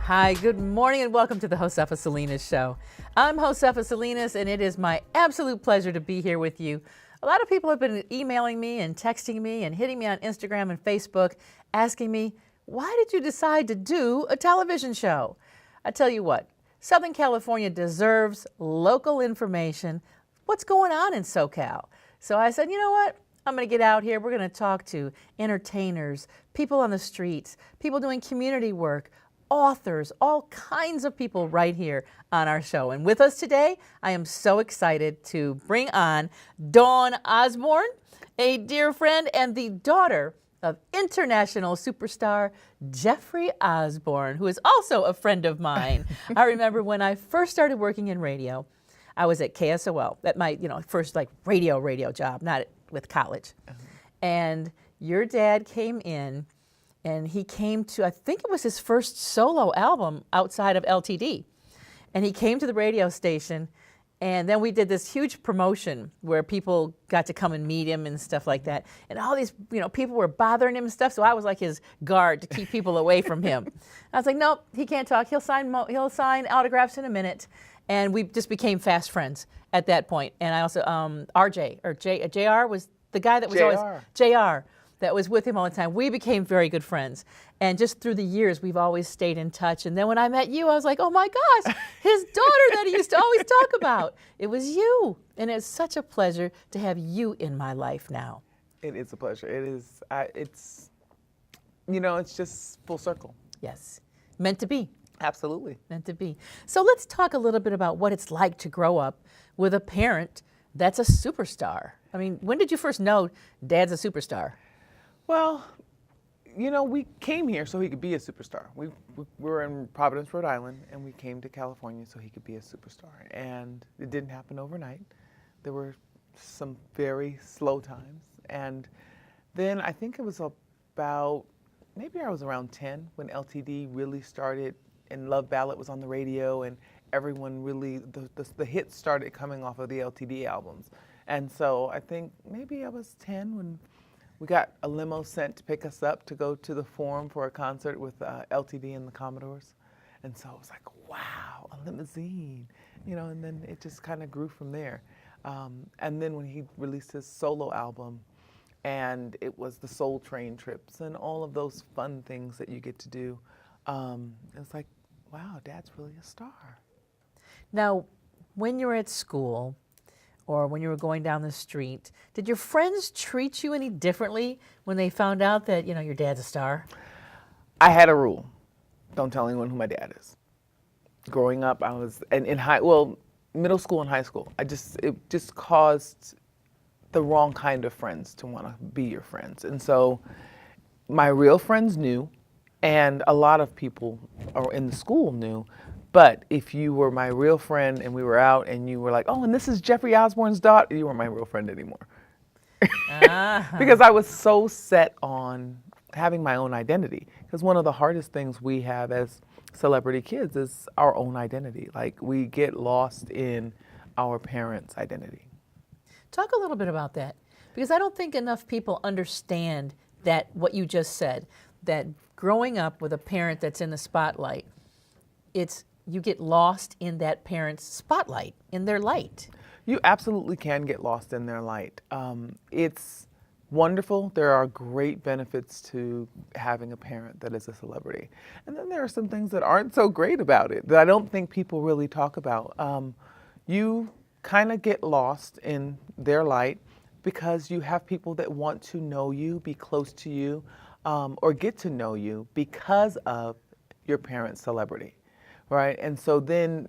Hi, good morning and welcome to the Josefa Salinas Show. I'm Josefa Salinas and it is my absolute pleasure to be here with you. A lot of people have been emailing me and texting me and hitting me on Instagram and Facebook asking me, why did you decide to do a television show? I tell you what, Southern California deserves local information. What's going on in SoCal? So I said, you know what? I'm going to get out here. We're going to talk to entertainers, people on the streets, people doing community work, authors, all kinds of people right here on our show. And with us today, I am so excited to bring on Dawn Osborne, a dear friend and the daughter of international superstar Jeffrey Osborne, who is also a friend of mine. I remember when I first started working in radio, I was at KSOL, at my first radio job, not with college. And your dad came in and he came to, I think it was his first solo album outside of LTD. And he came to the radio station and then we did this huge promotion where people got to come and meet him and stuff like that. And all these, people were bothering him and stuff. So I was like his guard to keep people away from him. I was like, nope, he can't talk. He'll sign autographs in a minute. And we just became fast friends at that point. And I also, JR was the guy that was always, JR, that was with him all the time. We became very good friends. And just through the years, we've always stayed in touch. And then when I met you, I was like, oh my gosh, his daughter that he used to always talk about. It was you. And it's such a pleasure to have you in my life now. It is a pleasure. It is, it's just full circle. Yes. Meant to be. Absolutely. Meant to be. So let's talk a little bit about what it's like to grow up with a parent that's a superstar. I mean, when did you first know Dad's a superstar? Well, we came here so he could be a superstar. We were in Providence, Rhode Island, and we came to California so he could be a superstar. And it didn't happen overnight. There were some very slow times. And then I think it was maybe I was around 10 when LTD really started and Love Ballad was on the radio and everyone really, the hits started coming off of the LTD albums. And so I think maybe I was 10 when we got a limo sent to pick us up to go to the Forum for a concert with LTD and the Commodores. And so I was like, wow, a limousine, and then it just kind of grew from there. And then when he released his solo album, and it was the Soul Train trips and all of those fun things that you get to do, it's like, wow, Dad's really a star. Now, when you were at school, or when you were going down the street, did your friends treat you any differently when they found out that, your dad's a star? I had a rule. Don't tell anyone who my dad is. Growing up, I was, and in middle school and high school, it just caused the wrong kind of friends to want to be your friends. And so my real friends knew, and a lot of people in the school knew. But if you were my real friend and we were out and you were like, oh, and this is Jeffrey Osborne's daughter, you weren't my real friend anymore. Because I was so set on having my own identity. Because one of the hardest things we have as celebrity kids is our own identity. Like, we get lost in our parents' identity. Talk a little bit about that. Because I don't think enough people understand that, what you just said, that growing up with a parent that's in the spotlight, you get lost in that parent's spotlight, in their light. You absolutely can get lost in their light. It's wonderful. There are great benefits to having a parent that is a celebrity. And then there are some things that aren't so great about it that I don't think people really talk about. You kind of get lost in their light because you have people that want to know you, be close to you, or get to know you because of your parent's celebrity. Right, and so then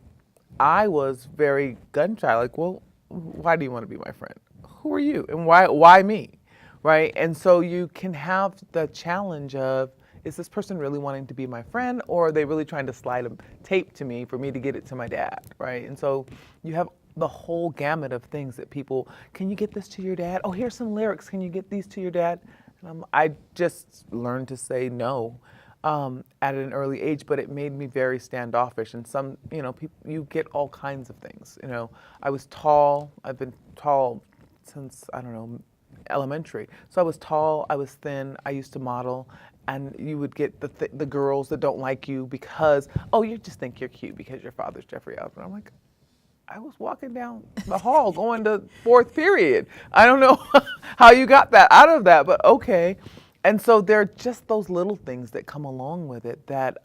I was very gun shy, like, well, why do you want to be my friend? Who are you, and why me, right? And so you can have the challenge of, is this person really wanting to be my friend, or are they really trying to slide a tape to me for me to get it to my dad, right? And so you have the whole gamut of things that people, can you get this to your dad? Oh, here's some lyrics, can you get these to your dad? And I just learned to say no. At an early age, but it made me very standoffish. And some, people, you get all kinds of things. I was tall. I've been tall since, elementary. So I was tall, I was thin, I used to model, and you would get the girls that don't like you because, oh, you just think you're cute because your father's Jeffrey Osborne. I'm like, I was walking down the hall going to fourth period. I don't know how you got that out of that, but okay. And so there are just those little things that come along with it that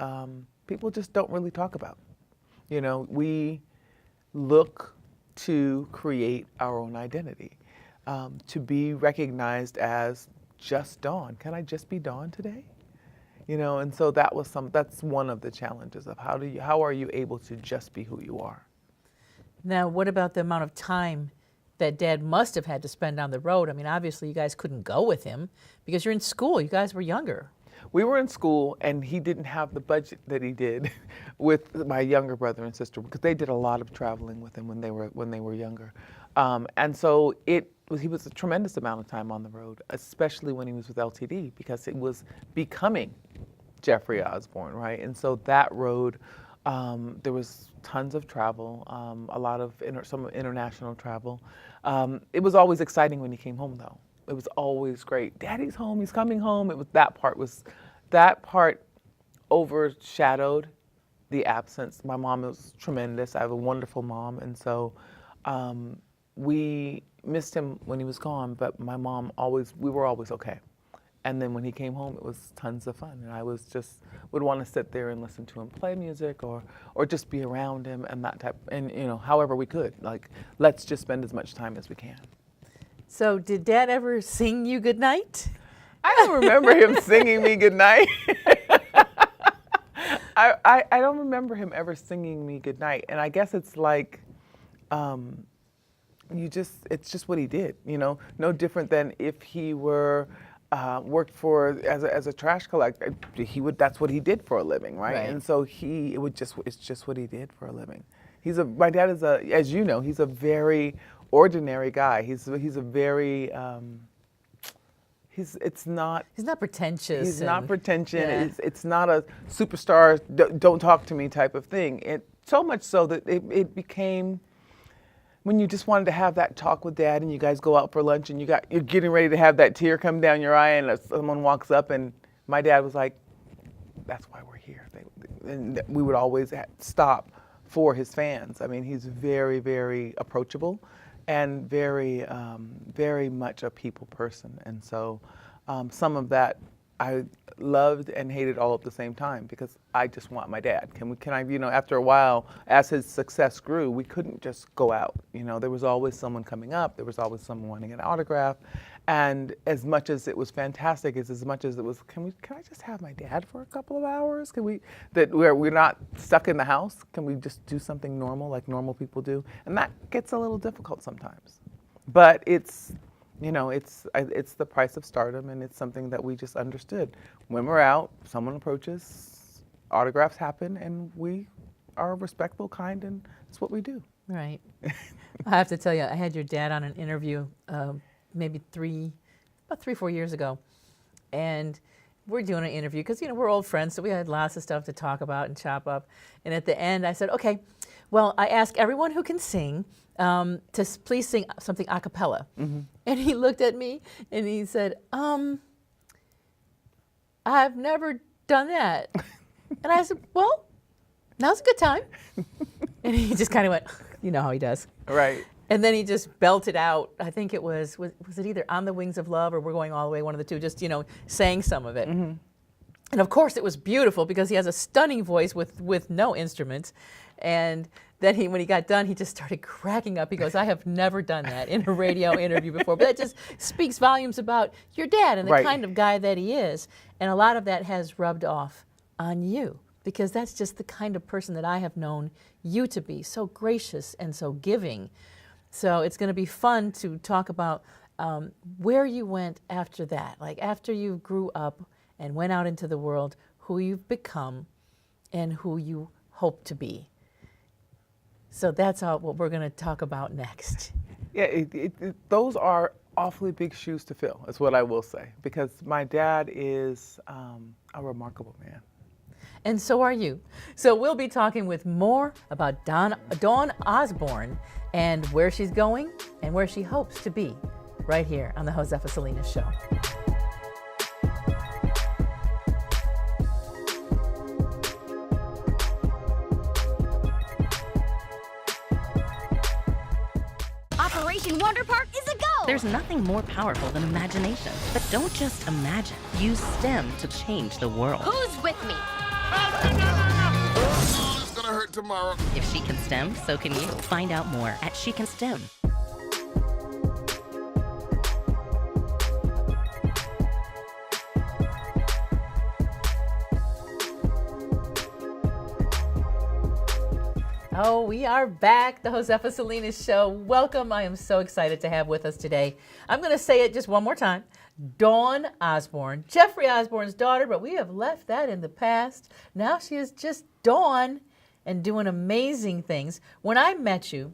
people just don't really talk about. You know, we look to create our own identity, to be recognized as just Dawn. Can I just be Dawn today? You know, and so that's one of the challenges of how are you able to just be who you are? Now, what about the amount of time that Dad must have had to spend on the road? I mean, obviously you guys couldn't go with him because you're in school. You guys were younger. We were in school, and he didn't have the budget that he did with my younger brother and sister because they did a lot of traveling with him when they were younger, and so he was a tremendous amount of time on the road, especially when he was with LTD because it was becoming Jeffrey Osborne, right? And so that road, there was tons of travel, a lot of some international travel. It was always exciting when he came home, though. It was always great. Daddy's home. He's coming home. That part overshadowed the absence. My mom was tremendous. I have a wonderful mom, and so we missed him when he was gone. But my mom we were always okay. And then when he came home, it was tons of fun, and I would want to sit there and listen to him play music or just be around him and that type. And you know, however we could, like, let's just spend as much time as we can. So did Dad ever sing you goodnight? I don't remember him singing me goodnight. I don't remember him ever singing me goodnight, and I guess it's like, it's just what he did, you know. No different than if he were worked as a trash collector. That's what he did for a living, right? And so it's just what he did for a living. My dad is as you know, he's a very ordinary guy. He's a very he's not pretentious. He's not pretentious. Yeah. It's not a superstar, don't talk to me type of thing. So much so that it became, when you just wanted to have that talk with Dad and you guys go out for lunch and you're getting ready to have that tear come down your eye and someone walks up, and my dad was like, that's why we're here. And we would always stop for his fans. I mean, he's very, very approachable and very, very much a people person. And so some of that I loved and hated all at the same time because I just want my dad. Can I, you know, after a while, as his success grew, we couldn't just go out. You know, there was always someone coming up. There was always someone wanting an autograph. And as much as it was fantastic, as much as it was, can I just have my dad for a couple of hours? We're not stuck in the house? Can we just do something normal like normal people do? And that gets a little difficult sometimes. But it's, you know, it's the price of stardom, and it's something that we just understood. When we're out, someone approaches, autographs happen, and we are respectful, kind, and it's what we do. Right. I have to tell you, I had your dad on an interview maybe 4 years ago, and we're doing an interview because, you know, we're old friends, so we had lots of stuff to talk about and chop up. And at the end, I said, okay, well, I ask everyone who can sing to please sing something a cappella. Mm-hmm. And he looked at me and he said, I've never done that. And I said, well, now's a good time. And he just kind of went, you know how he does. Right. And then he just belted out, I think it was it either On the Wings of Love or We're Going All the Way, one of the two, just, you know, sang some of it. Mm-hmm. And of course it was beautiful because he has a stunning voice with no instruments. And then when he got done, he just started cracking up. He goes, I have never done that in a radio interview before. But that just speaks volumes about your dad and the right. kind of guy that he is. And a lot of that has rubbed off on you because that's just the kind of person that I have known you to be, so gracious and so giving. So it's going to be fun to talk about where you went after that, like after you grew up and went out into the world, who you've become and who you hope to be. So that's what we're going to talk about next. Yeah, those are awfully big shoes to fill, is what I will say, because my dad is a remarkable man. And so are you. So we'll be talking with more about Dawn Osborne and where she's going and where she hopes to be right here on the Josefa Salinas Show. Exploding Wonder Park is a go! There's nothing more powerful than imagination. But don't just imagine. Use STEM to change the world. Who's with me? Oh, it's gonna hurt tomorrow. If she can STEM, so can you. Find out more at She Can STEM. Oh, we are back, the Josefa Salinas Show. Welcome. I am so excited to have with us today. I'm going to say it just one more time. Dawn Osborne, Jeffrey Osborne's daughter, but we have left that in the past. Now she is just Dawn and doing amazing things. When I met you,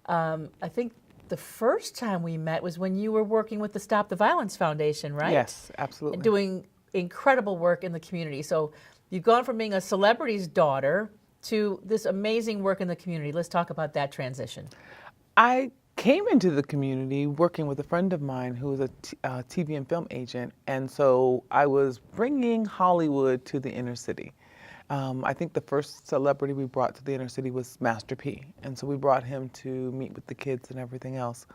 I think the first time we met was when you were working with the Stop the Violence Foundation, right? Yes, absolutely. And doing incredible work in the community. So you've gone from being a celebrity's daughter to this amazing work in the community. Let's talk about that transition. I came into the community working with a friend of mine who was a TV and film agent, and so I was bringing Hollywood to the inner city. I think the first celebrity we brought to the inner city was Master P, and so we brought him to meet with the kids and everything else.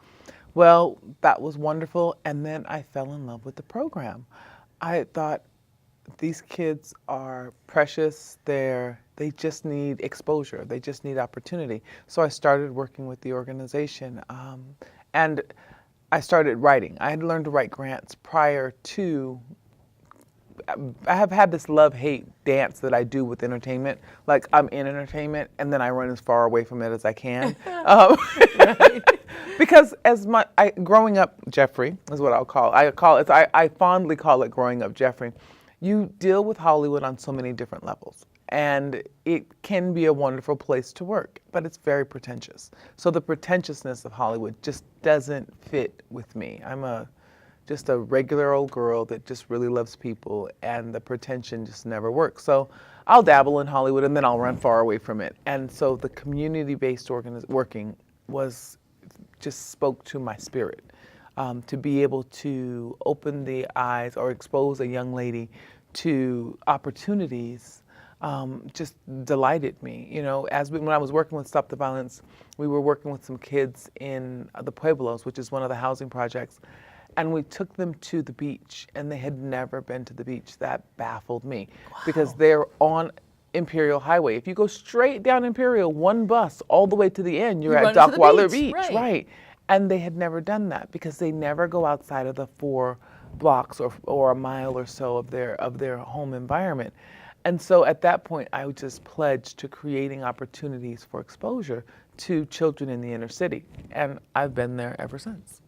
Well, that was wonderful, and then I fell in love with the program. I thought, these kids are precious. They just need exposure. They just need opportunity. So I started working with the organization, and I started writing. I had learned to write grants prior to. I have had this love-hate dance that I do with entertainment. Like, I'm in entertainment, and then I run as far away from it as I can. Because growing up, Jeffrey is what I'll call. I fondly call it growing up, Jeffrey. You deal with Hollywood on so many different levels, and it can be a wonderful place to work, but it's very pretentious. So the pretentiousness of Hollywood just doesn't fit with me. I'm just a regular old girl that just really loves people, and the pretension just never works. So I'll dabble in Hollywood, and then I'll run far away from it. And so the community-based working just spoke to my spirit. To be able to open the eyes or expose a young lady to opportunities just delighted me. You know, when I was working with Stop the Violence, we were working with some kids in the Pueblos, which is one of the housing projects, and we took them to the beach, and they had never been to the beach. That baffled me. Wow. Because they're on Imperial Highway. If you go straight down Imperial, one bus all the way to the end, you're at Dockweiler Beach. Right. And they had never done that because they never go outside of the 4 blocks or a mile or so of their home environment. And so at that point, I just pledged to creating opportunities for exposure to children in the inner city. And I've been there ever since.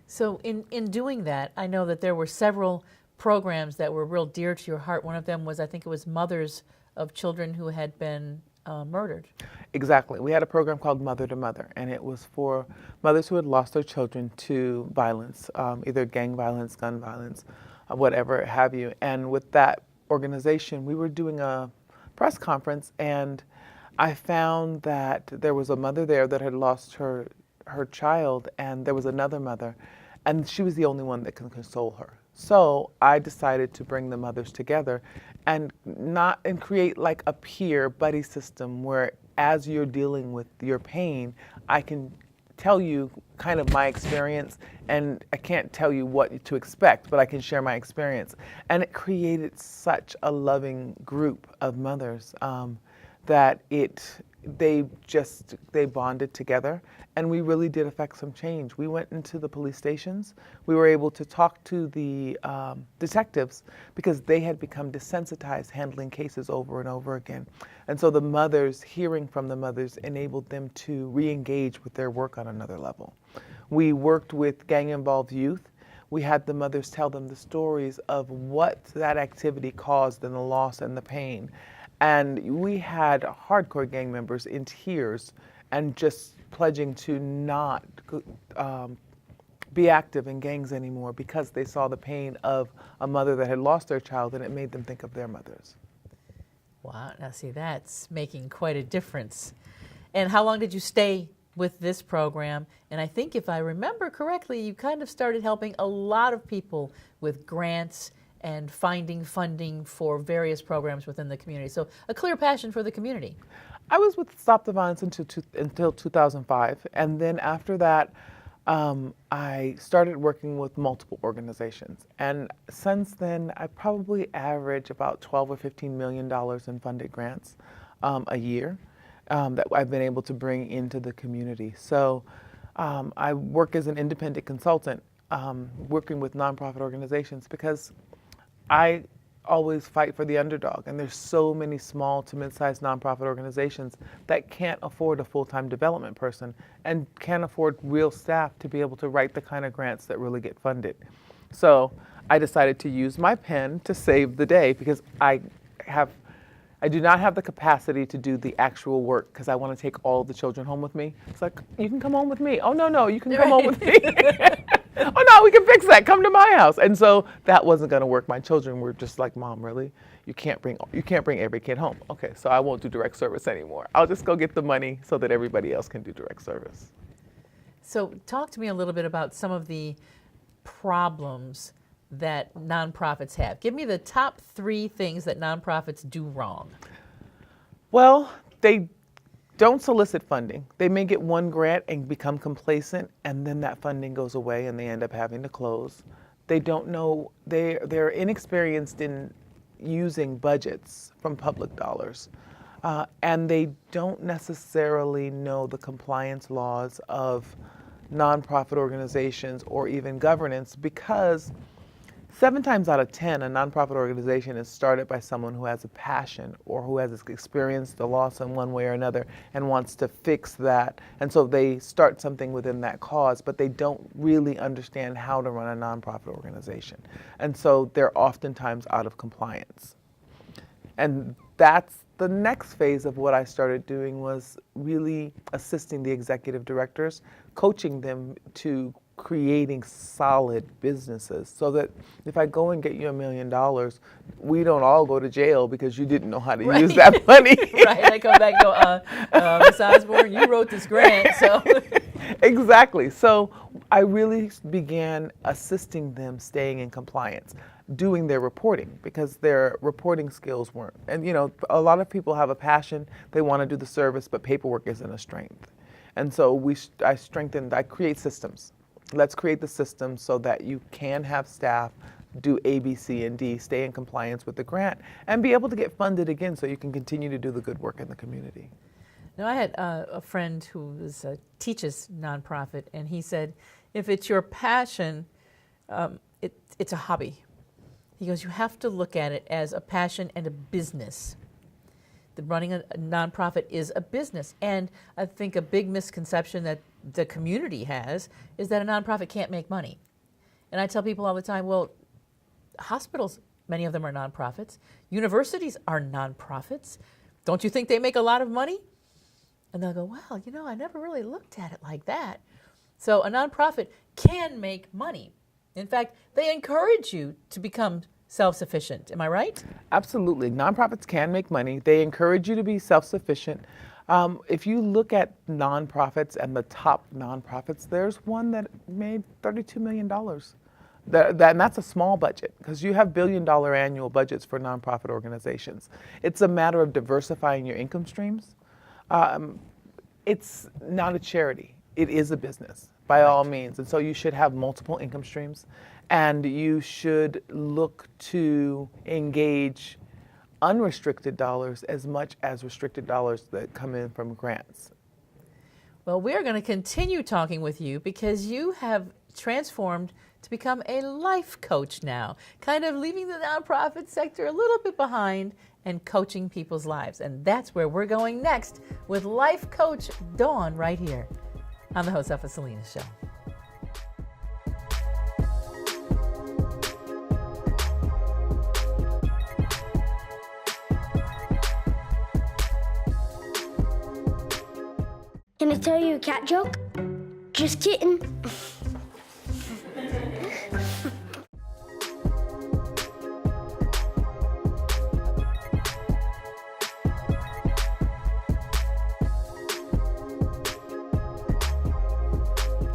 So in doing that, I know that there were several programs that were real dear to your heart. One of them was, I think it was mothers of children who had been murdered. Exactly. We had a program called Mother to Mother, and it was for mothers who had lost their children to violence, either gang violence, gun violence, whatever have you. And with that organization, we were doing a press conference, and I found that there was a mother there that had lost her child, and there was another mother, and she was the only one that could console her. So I decided to bring the mothers together and create like a peer buddy system where as you're dealing with your pain, I can tell you kind of my experience, and I can't tell you what to expect, but I can share my experience. And it created such a loving group of mothers that they bonded together, and we really did affect some change. We went into the police stations. We were able to talk to the detectives because they had become desensitized handling cases over and over again. And so the mothers, hearing from the mothers, enabled them to re-engage with their work on another level. We worked with gang-involved youth. We had the mothers tell them the stories of what that activity caused and the loss and the pain. And we had hardcore gang members in tears and just pledging to not be active in gangs anymore because they saw the pain of a mother that had lost their child, and it made them think of their mothers. Wow, now see, that's making quite a difference. And how long did you stay with this program? And I think if I remember correctly, you kind of started helping a lot of people with grants and finding funding for various programs within the community. So a clear passion for the community. I was with Stop the Violence until 2005, and then after that, I started working with multiple organizations. And since then, I probably average about 12 or $15 million in funded grants a year that I've been able to bring into the community. So I work as an independent consultant working with nonprofit organizations because I always fight for the underdog, and there's so many small to mid-sized nonprofit organizations that can't afford a full-time development person and can't afford real staff to be able to write the kind of grants that really get funded. So I decided to use my pen to save the day because I do not have the capacity to do the actual work because I want to take all the children home with me. It's like, you can come home with me. Oh, no, you can come home with me. Oh, no, we can fix that. Come to my house. And so that wasn't going to work. My children were just like, Mom, really? You can't bring every kid home. Okay, so I won't do direct service anymore. I'll just go get the money so that everybody else can do direct service. So talk to me a little bit about some of the problems that nonprofits have. Give me the top 3 things that nonprofits do wrong. Well, they don't solicit funding. They may get one grant and become complacent, and then that funding goes away and they end up having to close. They don't know, they're inexperienced in using budgets from public dollars. And they don't necessarily know the compliance laws of nonprofit organizations or even governance because 7 times out of 10, a nonprofit organization is started by someone who has a passion or who has experienced the loss in one way or another and wants to fix that. And so they start something within that cause, but they don't really understand how to run a nonprofit organization. And so they're oftentimes out of compliance. And that's the next phase of what I started doing was really assisting the executive directors, coaching them to creating solid businesses so that if I go and get you $1 million, we don't all go to jail because you didn't know how to use that money. Right, I come back and go, Ms. Osborne, you wrote this grant, so. Exactly. So I really began assisting them staying in compliance, doing their reporting because their reporting skills weren't. And you know, a lot of people have a passion, they want to do the service, but paperwork isn't a strength. And so I create systems. Let's create the system so that you can have staff do A, B, C, and D, stay in compliance with the grant, and be able to get funded again so you can continue to do the good work in the community. Now, I had a friend who teaches nonprofit, and he said, if it's your passion, it's a hobby. He goes, you have to look at it as a passion and a business. The running a nonprofit is a business. And I think a big misconception that the community has is that a nonprofit can't make money. And I tell people all the time, well, hospitals, many of them are nonprofits. Universities are nonprofits. Don't you think they make a lot of money? And they'll go, well, you know, I never really looked at it like that. So a nonprofit can make money. In fact, they encourage you to become self-sufficient. Am I right? Absolutely. Nonprofits can make money. They encourage you to be self-sufficient. If you look at nonprofits and the top nonprofits, there's one that made $32 million. And that's a small budget because you have billion-dollar annual budgets for nonprofit organizations. It's a matter of diversifying your income streams. It's not a charity. It is a business by all means. And so you should have multiple income streams. And you should look to engage unrestricted dollars as much as restricted dollars that come in from grants. Well, we're going to continue talking with you because you have transformed to become a life coach now, kind of leaving the nonprofit sector a little bit behind and coaching people's lives. And that's where we're going next with life coach Dawn right here on the Josefa Salinas Show. Can I tell you a cat joke? Just kidding.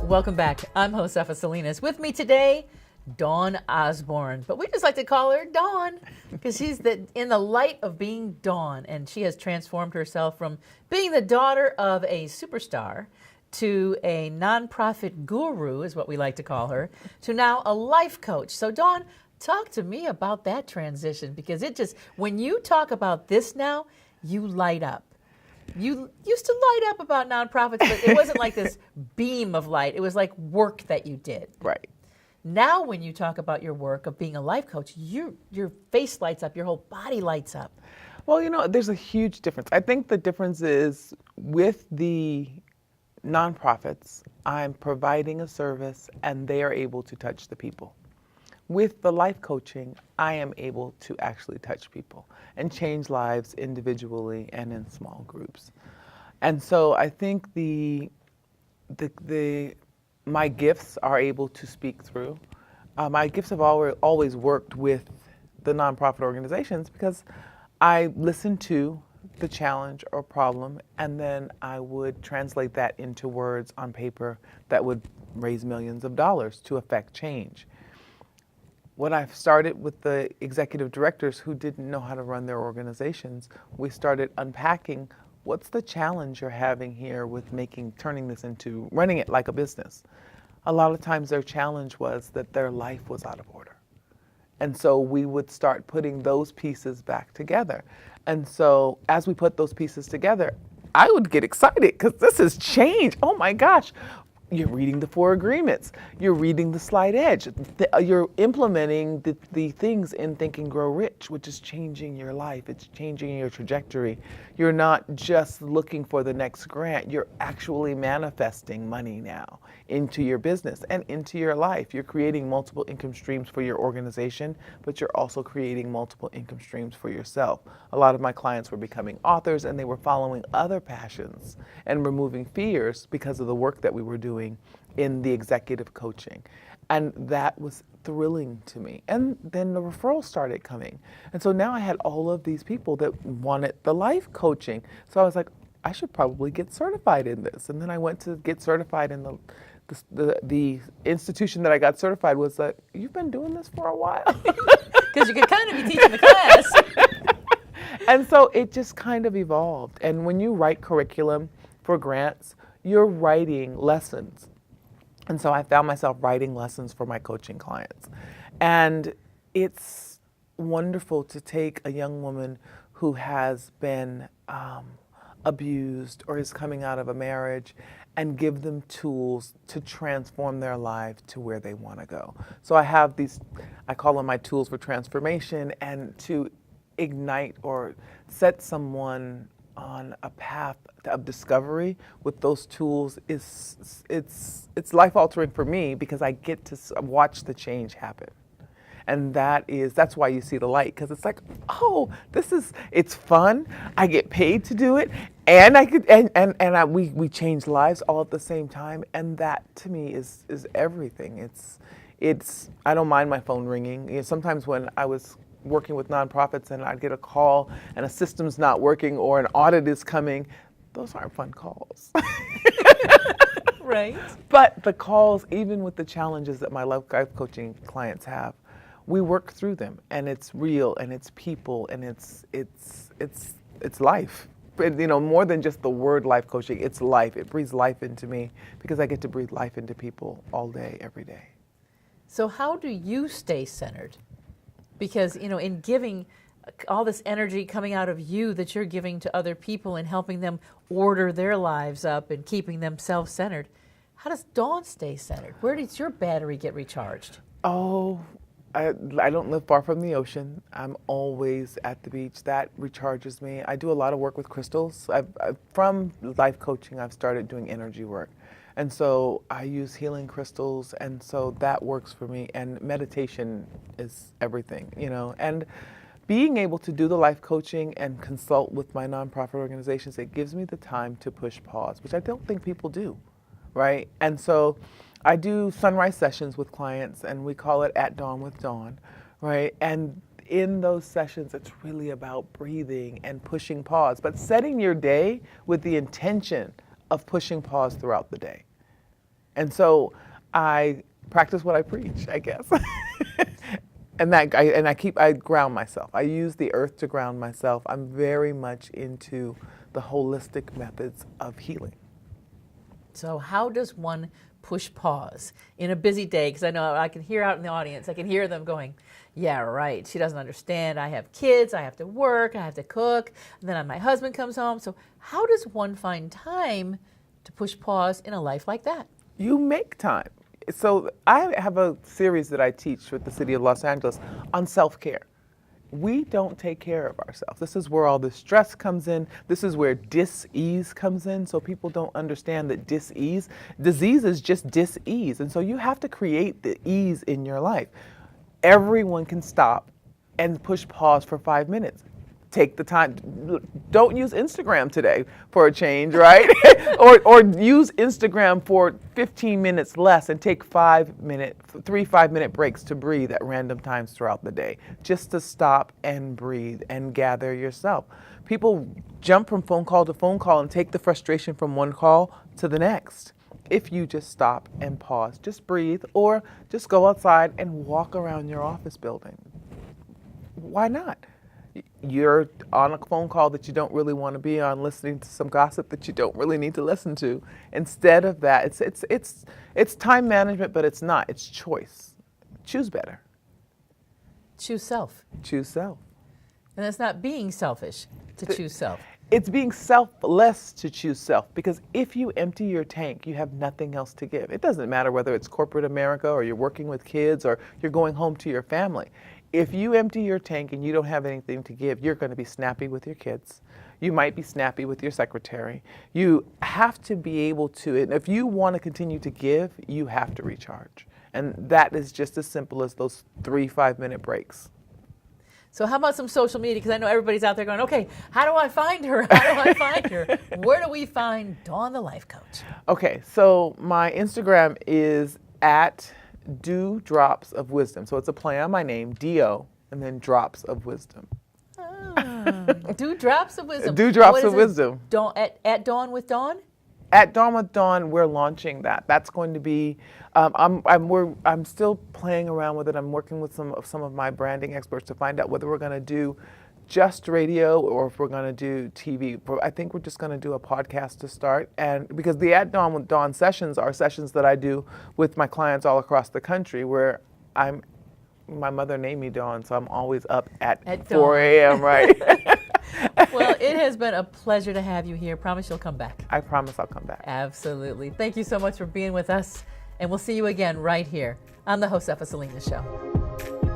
Welcome back. I'm Josefa Salinas. With me today, Dawn Osborne. But we just like to call her Dawn because she's in the light of being Dawn. And she has transformed herself from being the daughter of a superstar to a nonprofit guru, is what we like to call her, to now a life coach. So Dawn, talk to me about that transition, because it just, when you talk about this now, you light up. You used to light up about nonprofits, but it wasn't like this beam of light. It was like work that you did. Right. Now when you talk about your work of being a life coach, your face lights up, your whole body lights up. Well, there's a huge difference. I think the difference is with the nonprofits, I'm providing a service and they are able to touch the people. With the life coaching, I am able to actually touch people and change lives individually and in small groups. And so I think my gifts are able to speak through. My gifts have always worked with the nonprofit organizations because I listen to the challenge or problem, and then I would translate that into words on paper that would raise millions of dollars to affect change. When I started with the executive directors who didn't know how to run their organizations, we started unpacking what's the challenge you're having here with turning this into running it like a business. A lot of times their challenge was that their life was out of order. And so we would start putting those pieces back together. And so as we put those pieces together, I would get excited because this is change. Oh my gosh. You're reading the 4 agreements. You're reading the slide edge. You're implementing the things in Think and Grow Rich, which is changing your life. It's changing your trajectory. You're not just looking for the next grant. You're actually manifesting money now into your business and into your life. You're creating multiple income streams for your organization, but you're also creating multiple income streams for yourself. A lot of my clients were becoming authors and they were following other passions and removing fears because of the work that we were doing in the executive coaching. And that was thrilling to me. And then the referrals started coming. And so now I had all of these people that wanted the life coaching. So I was like, I should probably get certified in this. And then I went to get certified in the institution that I got certified was like, you've been doing this for a while. Because you could kind of be teaching the class. And so it just kind of evolved. And when you write curriculum for grants, you're writing lessons. And so I found myself writing lessons for my coaching clients. And it's wonderful to take a young woman who has been abused or is coming out of a marriage and give them tools to transform their life to where they want to go. So I have these, I call them my tools for transformation, and to ignite or set someone on a path of discovery with those tools it's life altering for me because I get to watch the change happen. And that's why you see the light, because it's like, oh, it's fun. I get paid to do it, and we change lives all at the same time, and that to me is everything. It's I don't mind my phone ringing. Sometimes when I was working with nonprofits and I'd get a call and a system's not working or an audit is coming, those aren't fun calls. Right. But the calls, even with the challenges that my life coaching clients have, we work through them, and it's real, and it's people, and it's life. But, more than just the word life coaching, it's life. It breathes life into me because I get to breathe life into people all day, every day. So how do you stay centered? Because, in giving all this energy coming out of you that you're giving to other people and helping them order their lives up and keeping them self-centered, how does Dawn stay centered? Where does your battery get recharged? Oh, I don't live far from the ocean. I'm always at the beach. That recharges me. I do a lot of work with crystals. From life coaching, I've started doing energy work. And so I use healing crystals, and so that works for me. And meditation is everything, And being able to do the life coaching and consult with my nonprofit organizations, it gives me the time to push pause, which I don't think people do, right? And so I do sunrise sessions with clients, and we call it At Dawn with Dawn, right? And in those sessions, it's really about breathing and pushing pause, but setting your day with the intention of pushing pause throughout the day. And so I practice what I preach, I guess. And I ground myself. I use the earth to ground myself. I'm very much into the holistic methods of healing. So how does one push pause in a busy day? Because I know I can hear out in the audience, I can hear them going, yeah, right, she doesn't understand. I have kids, I have to work, I have to cook, and then my husband comes home. So how does one find time to push pause in a life like that? You make time. So I have a series that I teach with the city of Los Angeles on self-care. We don't take care of ourselves. This is where all the stress comes in. This is where dis-ease comes in. So people don't understand that disease is just dis-ease. And so you have to create the ease in your life. Everyone can stop and push pause for 5 minutes. Take the time. Don't use Instagram today for a change, right? or use Instagram for 15 minutes less and take 3 5-minute breaks to breathe at random times throughout the day, just to stop and breathe and gather yourself. People jump from phone call to phone call and take the frustration from one call to the next. If you just stop and pause, just breathe, or just go outside and walk around your office building. Why not? You're on a phone call that you don't really want to be on, listening to some gossip that you don't really need to listen to. Instead of that, it's time management, but it's not. It's choice. Choose better. Choose self. Choose self. And it's not being selfish to choose self. It's being selfless to choose self, because if you empty your tank, you have nothing else to give. It doesn't matter whether it's corporate America or you're working with kids or you're going home to your family. If you empty your tank and you don't have anything to give, you're going to be snappy with your kids. You might be snappy with your secretary. You have to be able to, and if you want to continue to give, you have to recharge. And that is just as simple as those 3 5-minute breaks. So how about some social media? Because I know everybody's out there going, okay, how do I find her? How do I find her? Where do we find Dawn the Life Coach? Okay, so my Instagram is at Do Drops of Wisdom. So it's a play on my name, D-O, and then Drops of Wisdom. Do Drops of Wisdom. Do Drops of Wisdom. Dawn, at Dawn with Dawn? At Dawn with Dawn, we're launching that. That's going to be, I'm still playing around with it. I'm working with some of my branding experts to find out whether we're going to do just radio or if we're going to do TV. But I think we're just going to do a podcast to start. And because the At Dawn with Dawn sessions are sessions that I do with my clients all across the country, where my mother named me Dawn, so I'm always up at 4 a.m., right? Well, it has been a pleasure to have you here. Promise you'll come back. I promise I'll come back. Absolutely. Thank you so much for being with us. And we'll see you again right here on the Josefa Salinas Show.